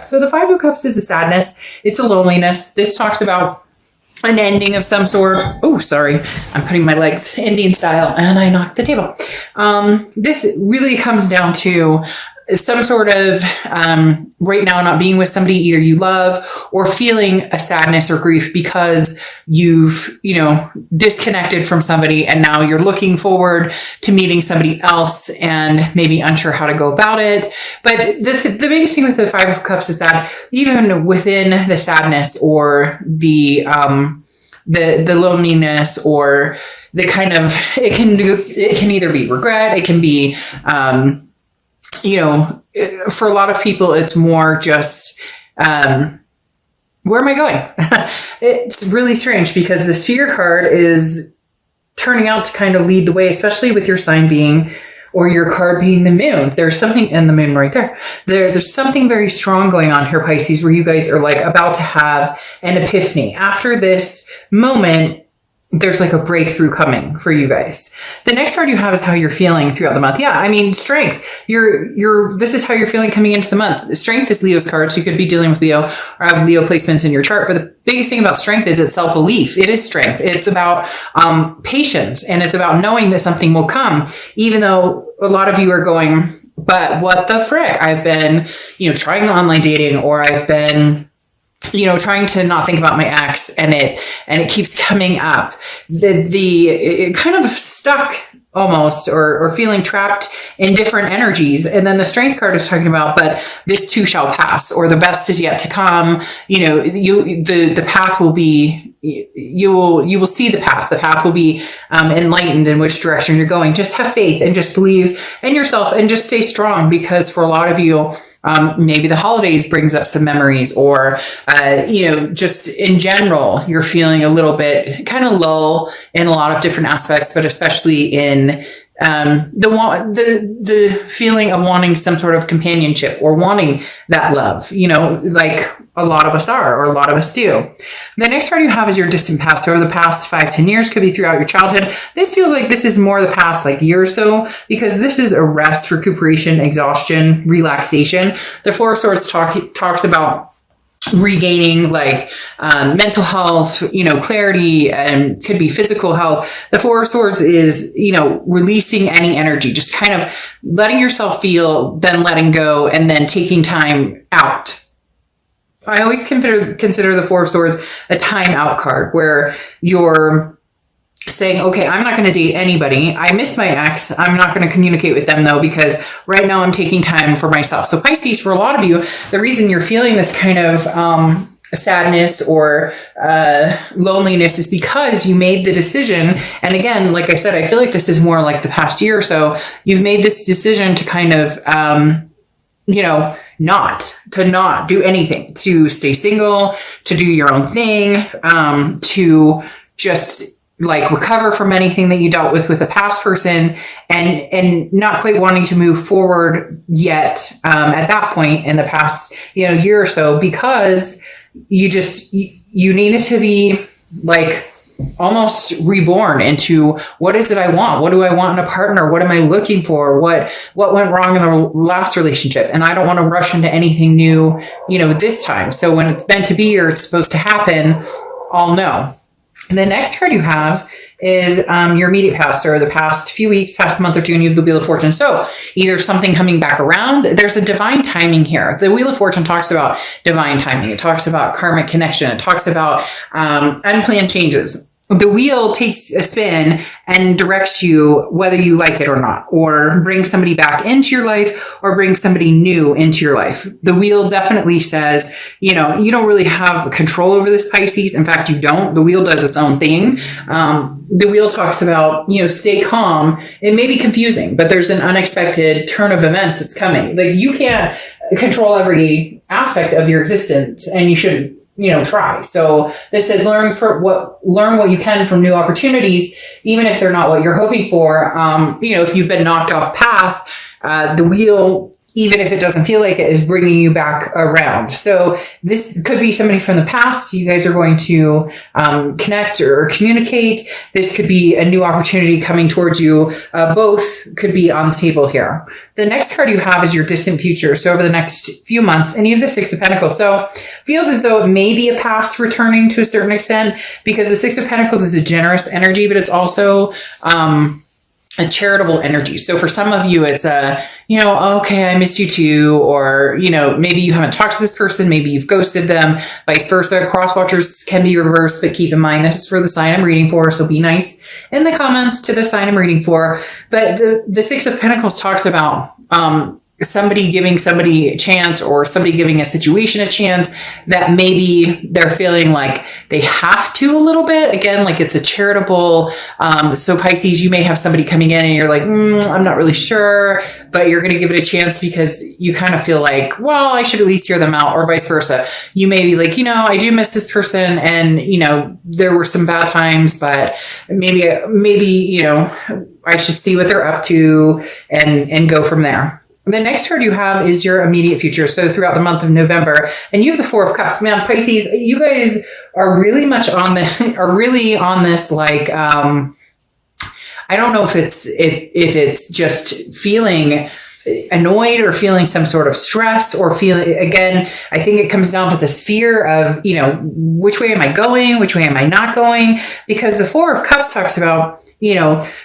So the Five of Cups is a sadness. It's a loneliness. This talks about an ending of some sort. Oh, sorry. I'm putting my legs Indian style and I knocked the table. This really comes down to some sort of right now not being with somebody either you love, or feeling a sadness or grief because you've, disconnected from somebody and now you're looking forward to meeting somebody else and maybe unsure how to go about it. But the biggest thing with the Five of Cups is that even within the sadness or the loneliness or the kind of, it can either be regret, it can be, for a lot of people, it's more just, where am I going? It's really strange because the Sphere card is turning out to kind of lead the way, especially with your sign being, or your card being the moon. There's something in the moon right there. There's something very strong going on here, Pisces, where you guys are like about to have an epiphany. After this moment, there's like a breakthrough coming for you guys. The next card you have is how you're feeling throughout the month. Yeah, I mean, strength. This is how you're feeling coming into the month. Strength is Leo's card, so you could be dealing with Leo or have Leo placements in your chart. But the biggest thing about strength is it's self-belief. It is strength. It's about patience, and it's about knowing that something will come, even though a lot of you are going, but what the frick? I've been, trying online dating, or I've been trying to not think about my ex, and it keeps coming up. It kind of stuck almost, or feeling trapped in different energies. And then the Strength card is talking about, but this too shall pass, or the best is yet to come. The path will be, you will see the path. The path will be enlightened in which direction you're going. Just have faith and just believe in yourself and just stay strong, because for a lot of you, maybe the holidays brings up some memories, or, just in general, you're feeling a little bit kind of lull in a lot of different aspects, but especially in the feeling of wanting some sort of companionship or wanting that love, like a lot of us are, or a lot of us do. The next card you have is your distant past, or the past 5-10 years, could be throughout your childhood. This feels like this is more the past year or so, because this is a rest, recuperation, exhaustion, relaxation. The Four of Swords talks about regaining mental health, clarity, and could be physical health. The Four of Swords is, releasing any energy, just kind of letting yourself feel, then letting go, and then taking time out. I always consider the Four of Swords a time out card, where you're saying, okay, I'm not going to date anybody. I miss my ex. I'm not going to communicate with them though, because right now I'm taking time for myself. So Pisces, for a lot of you, the reason you're feeling this kind of sadness or loneliness is because you made the decision. And again, like I said, I feel like this is more like the past year or so. You've made this decision to kind of, not do anything, to stay single, to do your own thing, to just recover from anything that you dealt with a past person, and not quite wanting to move forward yet, at that point in the past, year or so, because you needed to be almost reborn into, what is it I want? What do I want in a partner? What am I looking for? What went wrong in the last relationship? And I don't want to rush into anything new, this time. So when it's meant to be, or it's supposed to happen, I'll know. The next card you have is your immediate past, or the past few weeks, past month or two, and you have the Wheel of Fortune. So either something coming back around, there's a divine timing here. The Wheel of Fortune talks about divine timing. It talks about karmic connection. It talks about unplanned changes. The wheel takes a spin and directs you whether you like it or not, or bring somebody back into your life, or bring somebody new into your life. The wheel definitely says, you don't really have control over this, Pisces. In fact, you don't. The wheel does its own thing. The wheel talks about, stay calm. It may be confusing, but there's an unexpected turn of events that's coming. You can't control every aspect of your existence, and you shouldn't. Try. So this says learn what you can from new opportunities, even if they're not what you're hoping for. If you've been knocked off path, the wheel even if it doesn't feel like it, is bringing you back around. So this could be somebody from the past. You guys are going to connect or communicate. This could be a new opportunity coming towards you. Both could be on the table here. The next card you have is your distant future. So over the next few months, and you have the Six of Pentacles. So feels as though it may be a past returning to a certain extent, because the Six of Pentacles is a generous energy, but it's also a charitable energy. So for some of you, it's a, okay, I miss you too. Or, maybe you haven't talked to this person. Maybe you've ghosted them, vice versa. Cross watchers can be reversed, but keep in mind, this is for the sign I'm reading for. So be nice in the comments to the sign I'm reading for. But the Six of Pentacles talks about, somebody giving somebody a chance, or somebody giving a situation a chance that maybe they're feeling like they have to a little bit. Again, like it's a charitable. So Pisces, you may have somebody coming in and you're like, I'm not really sure, but you're going to give it a chance because you kind of feel like, well, I should at least hear them out, or vice versa. You may be like, I do miss this person, and, there were some bad times, but maybe, I should see what they're up to and go from there. The next card you have is your immediate future. So throughout the month of November, and you have the Four of Cups. Man, Pisces, you guys are really much on this, like, I don't know if it's just feeling annoyed or feeling some sort of stress, or feeling, again, I think it comes down to this fear of, which way am I going? Which way am I not going? Because the Four of Cups talks about,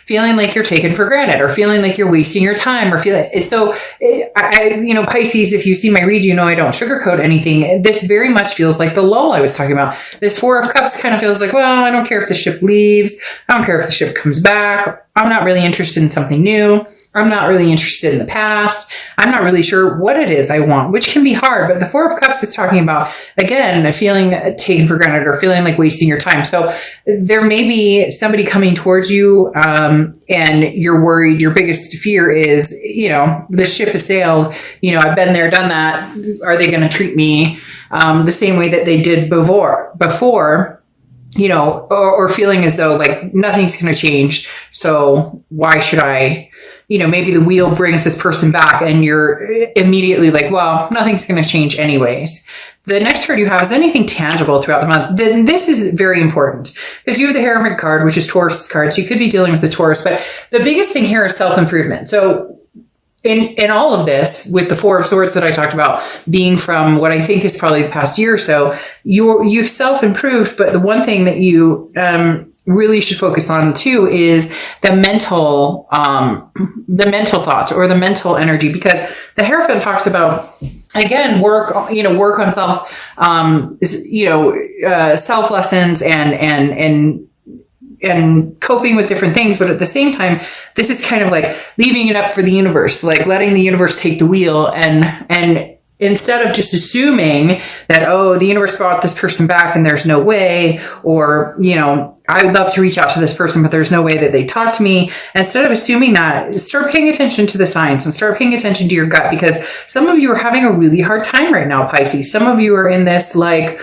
feeling like you're taken for granted, or feeling like you're wasting your time, or feeling so. Pisces, if you see my read, I don't sugarcoat anything. This very much feels like the lull I was talking about. This Four of Cups kind of feels like, well, I don't care if the ship leaves. I don't care if the ship comes back. I'm not really interested in something new. I'm not really interested in the past. I'm not really sure what it is I want, which can be hard. But the Four of Cups is talking about, again, feeling taken for granted, or feeling like wasting your time. So there may be somebody coming towards you, and you're worried. Your biggest fear is, the ship has sailed. I've been there, done that. Are they going to treat me the same way that they did before? Or feeling as though like nothing's going to change. So why should I, maybe the wheel brings this person back and you're immediately like, well, nothing's going to change anyways. The next card you have is anything tangible throughout the month. Then this is very important because you have the Hierophant card, which is Taurus card. So you could be dealing with the Taurus, but the biggest thing here is self-improvement. So in all of this, with the Four of Swords that I talked about being from what I think is probably the past year or so, you've self-improved. But the one thing that you really should focus on too is the mental thoughts, or the mental energy, because the Hierophant talks about, again, work on self, self lessons and coping with different things. But at the same time, this is kind of like leaving it up for the universe, like letting the universe take the wheel, and instead of just assuming that, the universe brought this person back and there's no way, or, I would love to reach out to this person, but there's no way that they talk to me. Instead of assuming that, start paying attention to the signs and start paying attention to your gut, because some of you are having a really hard time right now, Pisces. Some of you are in this like,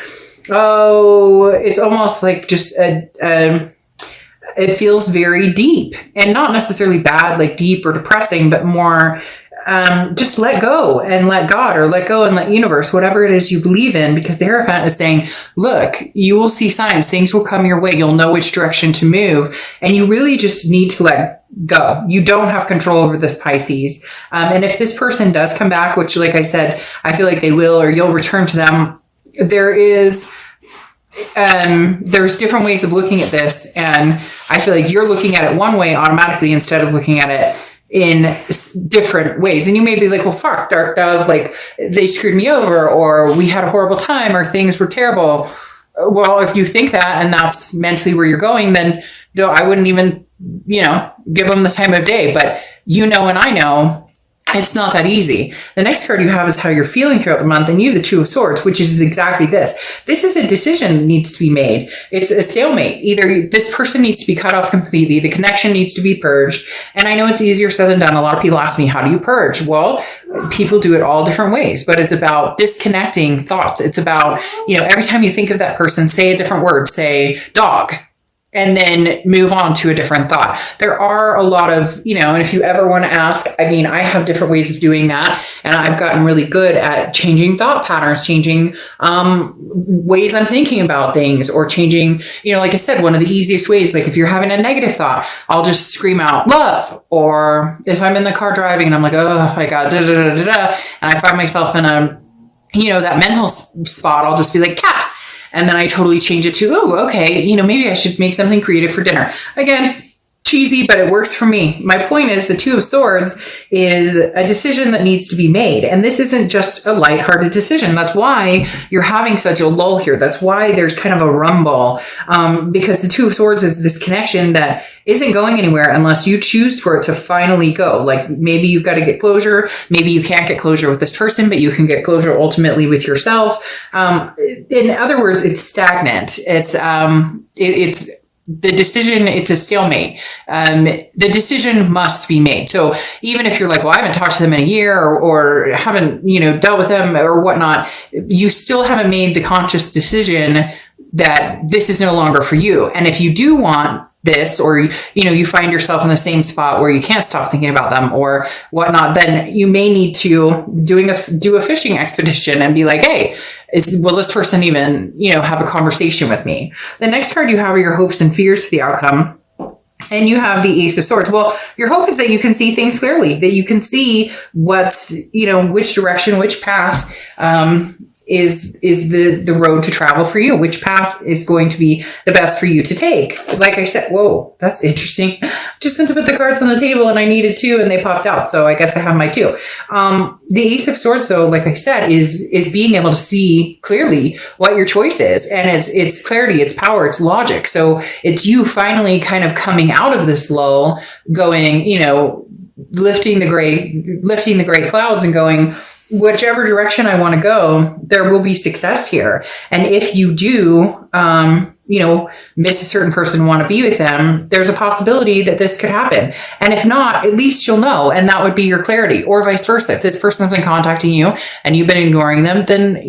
it's almost like just it feels very deep, and not necessarily bad, like deep or depressing, but more just let go and let God, or let go and let universe, whatever it is you believe in, because the Hierophant is saying, look, you will see signs, things will come your way. You'll know which direction to move, and you really just need to let go. You don't have control over this, Pisces. And if this person does come back, which, like I said, I feel like they will, or you'll return to them, there's different ways of looking at this. And I feel like you're looking at it one way automatically instead of looking at it in different ways. And you may be like, well, fuck, Dark Dove, like they screwed me over, or we had a horrible time, or things were terrible. Well, if you think that, and that's mentally where you're going, then no, I wouldn't even, give them the time of day. But and I know it's not that easy. The next card you have is how you're feeling throughout the month, and you have the Two of Swords, which is exactly this. This is a decision that needs to be made. It's a stalemate. Either this person needs to be cut off completely, the connection needs to be purged. And I know it's easier said than done. A lot of people ask me, how do you purge? Well, people do it all different ways, but it's about disconnecting thoughts. It's about, every time you think of that person, say a different word, say dog. and then move on to a different thought. There are a lot of, and if you ever want to ask, I mean, I have different ways of doing that. And I've gotten really good at changing thought patterns, changing ways I'm thinking about things, or changing, like I said, one of the easiest ways, like if you're having a negative thought, I'll just scream out love. Or if I'm in the car driving and I'm like, oh my God, da, da, da, da, da, and I find myself in a, that mental spot, I'll just be like, cat. And then I totally change it to, oh, okay, maybe I should make something creative for dinner. Again, cheesy, but it works for me. My point is the Two of Swords is a decision that needs to be made. And this isn't just a lighthearted decision. That's why you're having such a lull here. That's why there's kind of a rumble, because the Two of Swords is this connection that isn't going anywhere unless you choose for it to finally go. Like maybe you've got to get closure. Maybe you can't get closure with this person, but you can get closure ultimately with yourself. In other words, it's stagnant. It's the decision, it's a stalemate. The decision must be made. So even if you're like, well, I haven't talked to them in a year or haven't, dealt with them or whatnot, you still haven't made the conscious decision that this is no longer for you. And if you do want this, or, you find yourself in the same spot where you can't stop thinking about them or whatnot, then you may need to do a fishing expedition and be like, hey, will this person even, have a conversation with me? The next card you have are your hopes and fears for the outcome. And you have the Ace of Swords. Well, your hope is that you can see things clearly, that you can see what's, which direction, which path, is the road to travel for you, which path is going to be the best for you to take. Like I said, whoa, that's interesting. Just sent to put the cards on the table and I needed two and they popped out. So I guess I have my two. The Ace of Swords, though, like I said, is being able to see clearly what your choice is. And it's clarity, it's power, it's logic. So it's you finally kind of coming out of this lull, going, lifting the gray clouds and going, whichever direction I want to go, there will be success here. And if you do, miss a certain person, want to be with them, there's a possibility that this could happen. And if not, at least you'll know. And that would be your clarity, or vice versa. If this person's been contacting you and you've been ignoring them, then,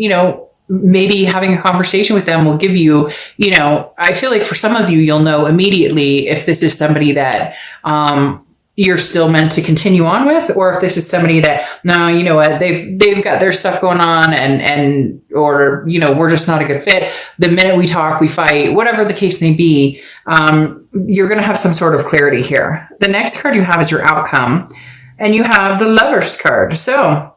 maybe having a conversation with them will give you, I feel like for some of you, you'll know immediately if this is somebody that, you're still meant to continue on with, or if this is somebody that, no, you know what, they've got their stuff going on or, we're just not a good fit. The minute we talk, we fight, whatever the case may be, you're going to have some sort of clarity here. The next card you have is your outcome, and you have the Lovers card. So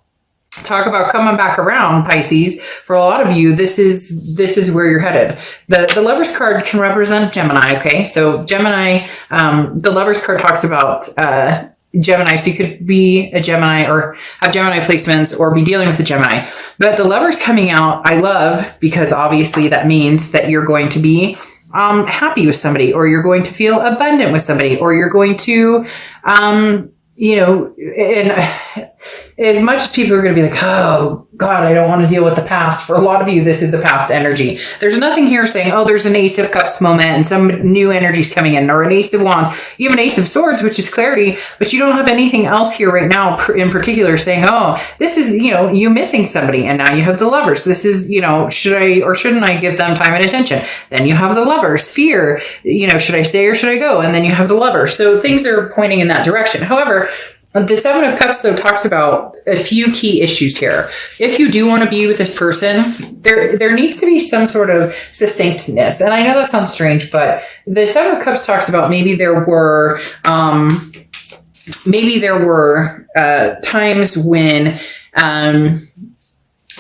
talk about coming back around, Pisces. For a lot of you, this is where you're headed. The Lovers card can represent Gemini. Okay. So Gemini, the Lovers card talks about, Gemini. So you could be a Gemini or have Gemini placements or be dealing with a Gemini, but the Lovers coming out, I love, because obviously that means that you're going to be, happy with somebody, or you're going to feel abundant with somebody, or you're going to, and as much as people are going to be like, oh God, I don't want to deal with the past. For a lot of you, this is a past energy. There's nothing here saying, oh, there's an Ace of Cups moment and some new energy's coming in, or an Ace of Wands. You have an Ace of Swords, which is clarity, but you don't have anything else here right now in particular saying, oh, this is, you missing somebody. And now you have the Lovers. This is, should I or shouldn't I give them time and attention? Then you have the Lovers. Fear, should I stay or should I go? And then you have the Lovers. So things are pointing in that direction. However, the Seven of Cups, though, talks about a few key issues here. If you do want to be with this person, there needs to be some sort of succinctness. And I know that sounds strange, but the Seven of Cups talks about maybe there were times when,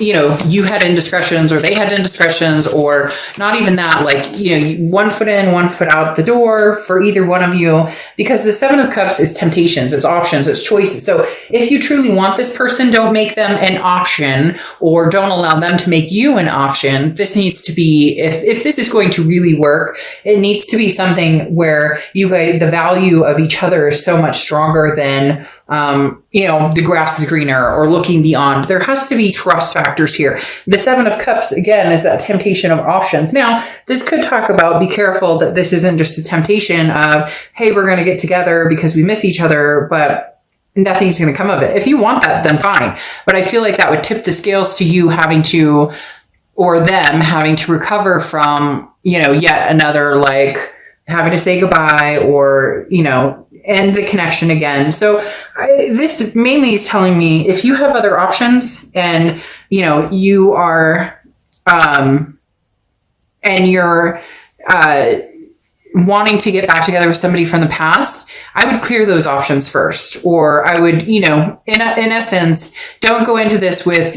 you had indiscretions, or they had indiscretions, or not even that, like, 1 foot in, 1 foot out the door for either one of you, because the Seven of Cups is temptations, it's options, it's choices. So if you truly want this person, don't make them an option, or don't allow them to make you an option. This needs to be, if this is going to really work, it needs to be something where you guys, the value of each other is so much stronger than, the grass is greener, or looking beyond. There has to be trust factors here. The Seven of Cups, again, is that temptation of options. Now, this could talk about, be careful that this isn't just a temptation of, hey, we're going to get together because we miss each other, but nothing's going to come of it. If you want that, then fine. But I feel like that would tip the scales to you having to, or them having to recover from, yet another, like, having to say goodbye or, end the connection again. So this mainly is telling me if you have other options and, you are, and you're, wanting to get back together with somebody from the past, I would clear those options first. Or I would, in essence, don't go into this with,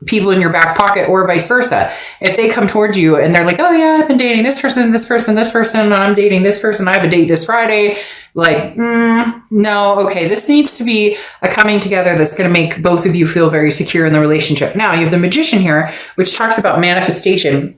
people in your back pocket or vice versa. If they come towards you and they're like, oh yeah, I've been dating this person, and I'm dating this person, I have a date this Friday. Like, no, okay, this needs to be a coming together that's going to make both of you feel very secure in the relationship. Now, you have the Magician here, which talks about manifestation.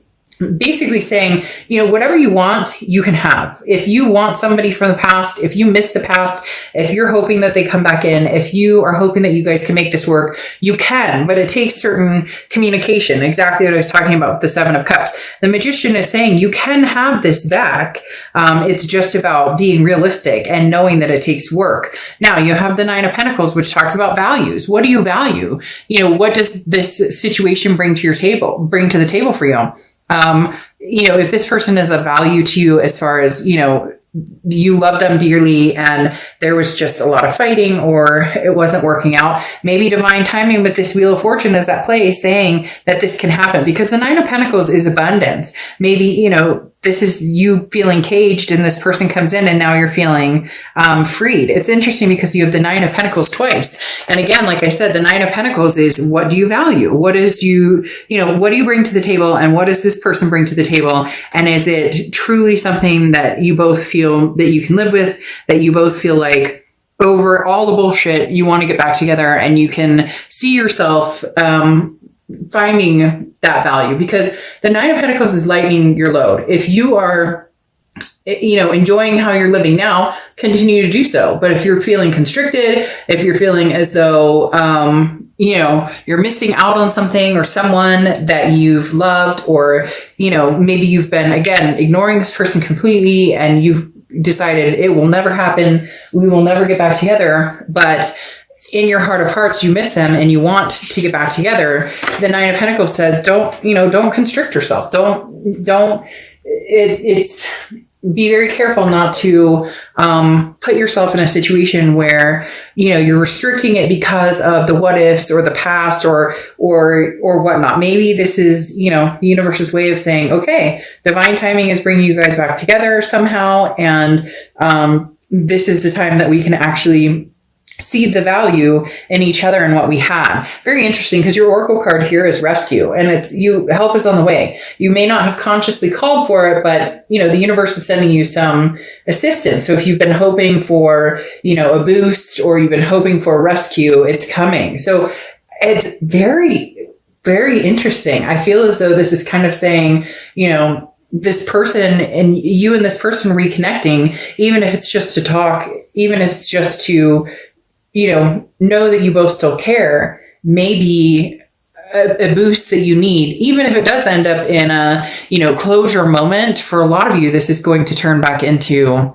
Basically saying, whatever you want, you can have. If you want somebody from the past, if you miss the past, if you're hoping that they come back in, if you are hoping that you guys can make this work, you can, but it takes certain communication. Exactly what I was talking about with the Seven of Cups. The Magician is saying you can have this back. It's just about being realistic and knowing that it takes work. Now you have the Nine of Pentacles, which talks about values. What do you value? What does this situation bring to the table for you? If this person is of value to you as far as, you love them dearly and there was just a lot of fighting or it wasn't working out, maybe divine timing with this Wheel of Fortune is at play saying that this can happen because the Nine of Pentacles is abundance. Maybe, this is you feeling caged and this person comes in and now you're feeling freed. It's interesting because you have the Nine of Pentacles twice. And again, like I said, the Nine of Pentacles is what do you value? What do you bring to the table and what does this person bring to the table? And is it truly something that you both feel that you can live with, that you both feel like over all the bullshit, you want to get back together and you can see yourself finding that value? Because the Nine of Pentacles is lightening your load. If you are, enjoying how you're living now, continue to do so. But if you're feeling constricted, if you're feeling as though, you're missing out on something or someone that you've loved, or, maybe you've been, again, ignoring this person completely and you've decided it will never happen. We will never get back together. But in your heart of hearts, you miss them and you want to get back together. The Nine of Pentacles says, don't constrict yourself. It's be very careful not to, put yourself in a situation where, you're restricting it because of the what ifs or the past or whatnot. Maybe this is, the universe's way of saying, okay, divine timing is bringing you guys back together somehow. And, this is the time that we can actually see the value in each other and what we had. Very interesting because your Oracle card here is rescue and help is on the way. You may not have consciously called for it, but the universe is sending you some assistance. So if you've been hoping for, a boost or you've been hoping for a rescue, it's coming. So it's very, very interesting. I feel as though this is kind of saying, this person and you and this person reconnecting, even if it's just to talk, even if it's just to, know that you both still care, maybe a boost that you need, even if it does end up in a, closure moment. For a lot of you, this is going to turn back into